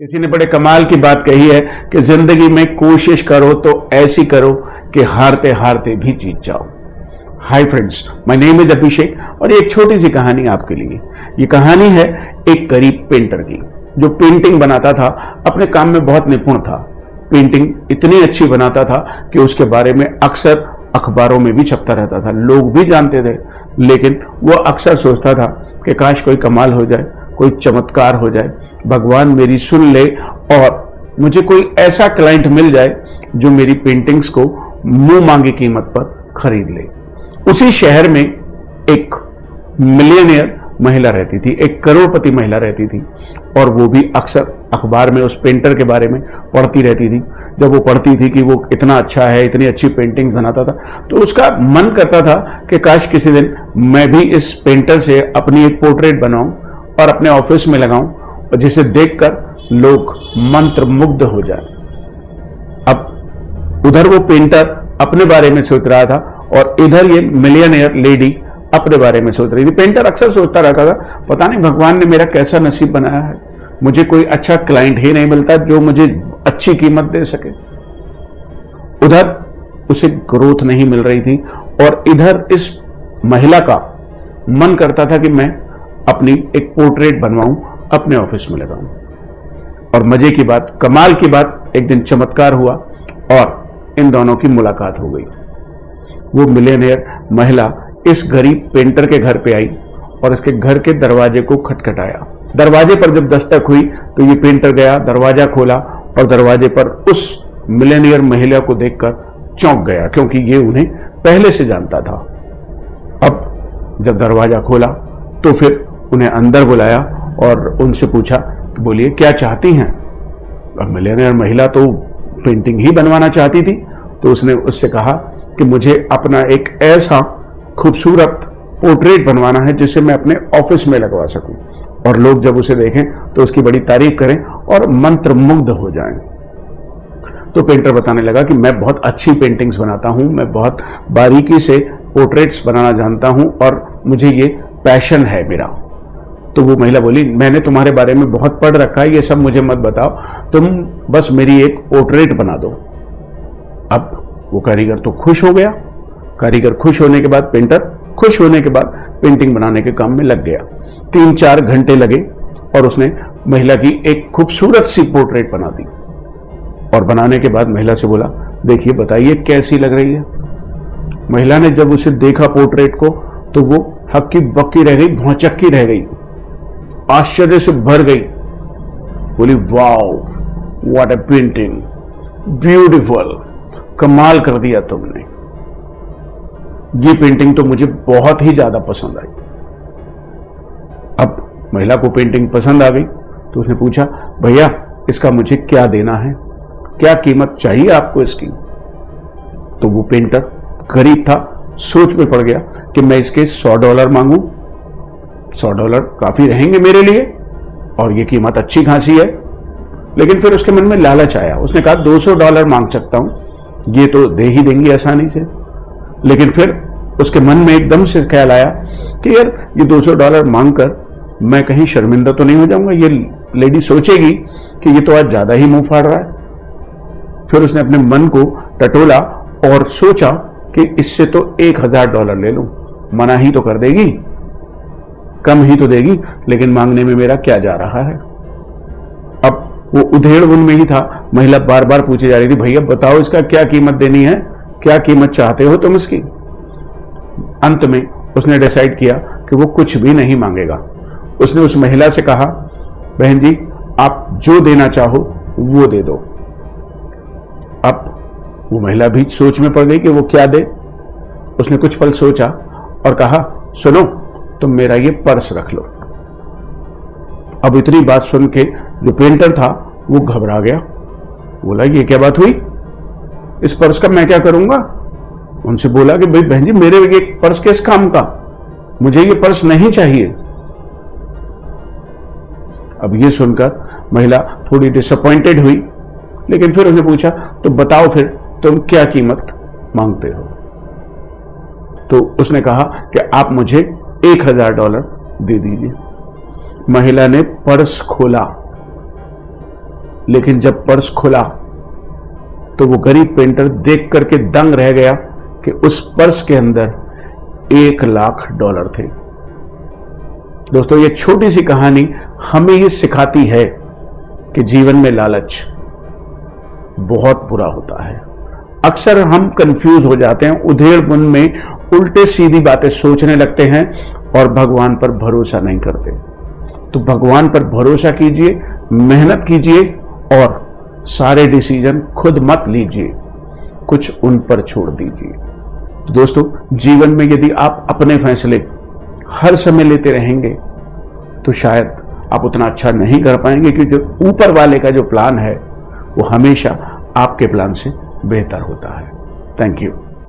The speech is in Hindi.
किसी ने बड़े कमाल की बात कही है कि जिंदगी में कोशिश करो तो ऐसी करो कि हारते हारते भी जीत जाओ। Hi friends, my name is Abhishek और एक छोटी सी कहानी आपके लिए। ये कहानी है एक गरीब पेंटर की जो पेंटिंग बनाता था, अपने काम में बहुत निपुण था। पेंटिंग इतनी अच्छी बनाता था कि उसके बारे में अक्सर अखबारों में भी छपता रहता था, लोग भी जानते थे। लेकिन वो अक्सर सोचता था कि काश कोई कमाल हो जाए, कोई चमत्कार हो जाए, भगवान मेरी सुन ले और मुझे कोई ऐसा क्लाइंट मिल जाए जो मेरी पेंटिंग्स को मुंह मांगी कीमत पर खरीद ले। उसी शहर में एक मिलियनियर महिला रहती थी, एक करोड़पति महिला रहती थी, और वो भी अक्सर अखबार में उस पेंटर के बारे में पढ़ती रहती थी। जब वो पढ़ती थी कि वो इतना अच्छा है, इतनी अच्छी पेंटिंग बनाता था, तो उसका मन करता था कि काश किसी दिन मैं भी इस पेंटर से अपनी एक पोर्ट्रेट बनाऊं और अपने ऑफिस में लगाऊं और जिसे देखकर लोग मंत्रमुग्ध हो जाए। अब उधर वो पेंटर अपने बारे में सोच रहा था और इधर ये मिलियनियर लेडी अपने बारे में सोच रही थी। पेंटर अक्सर सोचता रहता था, पता नहीं भगवान ने मेरा कैसा नसीब बनाया है, मुझे कोई अच्छा क्लाइंट ही नहीं मिलता जो मुझे अच्छी कीमत दे सके। उधर उसे ग्रोथ नहीं मिल रही थी और इधर इस महिला का मन करता था कि मैं अपनी एक पोर्ट्रेट बनवाऊं, अपने ऑफिस में लगाऊं। और मजे की बात, कमाल की बात, एक दिन चमत्कार हुआ और इन दोनों की मुलाकात हो गई। वो मिलियनियर महिला इस गरीब पेंटर के घर पे आई और इसके घर के दरवाजे को खटखटाया। दरवाजे पर जब दस्तक हुई तो ये पेंटर गया, दरवाजा खोला और दरवाजे पर उस मिलियनियर महिला को देखकर चौंक गया, क्योंकि ये उन्हें पहले से जानता था। अब जब दरवाजा खोला तो फिर उन्हें अंदर बुलाया और उनसे पूछा कि बोलिए क्या चाहती हैं। अब मिलियनियर महिला तो पेंटिंग ही बनवाना चाहती थी, तो उसने उससे कहा कि मुझे अपना एक ऐसा खूबसूरत पोर्ट्रेट बनवाना है जिसे मैं अपने ऑफिस में लगवा सकूं और लोग जब उसे देखें तो उसकी बड़ी तारीफ करें और मंत्रमुग्ध हो जाएं। तो पेंटर बताने लगा कि मैं बहुत अच्छी पेंटिंग्स बनाता हूं, मैं बहुत बारीकी से पोर्ट्रेट्स बनाना जानता हूं और मुझे ये पैशन है मेरा। तो वो महिला बोली, मैंने तुम्हारे बारे में बहुत पढ़ रखा है, ये सब मुझे मत बताओ, तुम बस मेरी एक पोर्ट्रेट बना दो। अब वो कारीगर तो खुश हो गया। कारीगर खुश होने के बाद, पेंटर खुश होने के बाद पेंटिंग बनाने के काम में लग गया। 3-4 घंटे लगे और उसने महिला की एक खूबसूरत सी पोर्ट्रेट बना दी। और बनाने के बाद महिला से बोला, देखिए बताइए कैसी लग रही है। महिला ने जब उसे देखा पोर्ट्रेट को तो वो हक्की बक्की रह गई, भौचक्की रह गई, आश्चर्य से भर गई। बोली, wow what a painting, beautiful, कमाल कर दिया तुमने, ये पेंटिंग तो मुझे बहुत ही ज्यादा पसंद आई। अब महिला को पेंटिंग पसंद आ गई तो उसने पूछा, भैया इसका मुझे क्या देना है, क्या कीमत चाहिए आपको इसकी। तो वो पेंटर गरीब था, सोच में पड़ गया कि मैं इसके $100 मांगू। $100 काफी रहेंगे मेरे लिए और ये कीमत अच्छी खासी है। लेकिन फिर उसके मन में लालच आया, उसने कहा $200 मांग सकता हूं, ये तो दे ही देंगी आसानी से। लेकिन फिर उसके मन में एकदम से ख्याल आया कि यार ये $200 मांगकर मैं कहीं शर्मिंदा तो नहीं हो जाऊंगा, ये लेडी सोचेगी कि ये तो आज ज्यादा ही मुंह फाड़ रहा है। फिर उसने अपने मन को टटोला और सोचा कि इससे तो $1000 ले लूं, मना ही तो कर देगी, कम ही तो देगी, लेकिन मांगने में मेरा क्या जा रहा है। अब वो उधेड़-बुन में ही था, महिला बार बार पूछे जा रही थी, भैया बताओ इसका क्या कीमत देनी है, क्या कीमत चाहते हो तुम इसकी। अंत में उसने डिसाइड किया कि वो कुछ भी नहीं मांगेगा। उसने उस महिला से कहा, बहन जी आप जो देना चाहो वो दे दो। अब वो महिला भी सोच में पड़ गई कि वो क्या दे। उसने कुछ पल सोचा और कहा, सुनो तुम मेरा ये पर्स रख लो। अब इतनी बात सुन के जो पेंटर था वो घबरा गया, बोला ये क्या बात हुई, इस पर्स का मैं क्या करूंगा। उनसे बोला कि भाई बहन जी मेरे ये पर्स किस काम का, मुझे ये पर्स नहीं चाहिए। अब ये सुनकर महिला थोड़ी डिसअपॉइंटेड हुई, लेकिन फिर उसने पूछा, तो बताओ फिर तुम क्या कीमत मांगते हो। तो उसने कहा कि आप मुझे $1000 दे दीजिए। महिला ने पर्स खोला लेकिन जब पर्स खुला तो वो गरीब पेंटर देख करके दंग रह गया कि उस पर्स के अंदर $1,00,000 थे। दोस्तों, ये छोटी सी कहानी हमें ये सिखाती है कि जीवन में लालच बहुत बुरा होता है। अक्सर हम कंफ्यूज हो जाते हैं, उधेड़-बुन में उल्टे सीधी बातें सोचने लगते हैं और भगवान पर भरोसा नहीं करते। तो भगवान पर भरोसा कीजिए, मेहनत कीजिए और सारे डिसीजन खुद मत लीजिए, कुछ उन पर छोड़ दीजिए। तो दोस्तों, जीवन में यदि आप अपने फैसले हर समय लेते रहेंगे तो शायद आप उतना अच्छा नहीं कर पाएंगे, क्योंकि जो ऊपर वाले का जो प्लान है वो हमेशा आपके प्लान से बेहतर होता है। Thank you.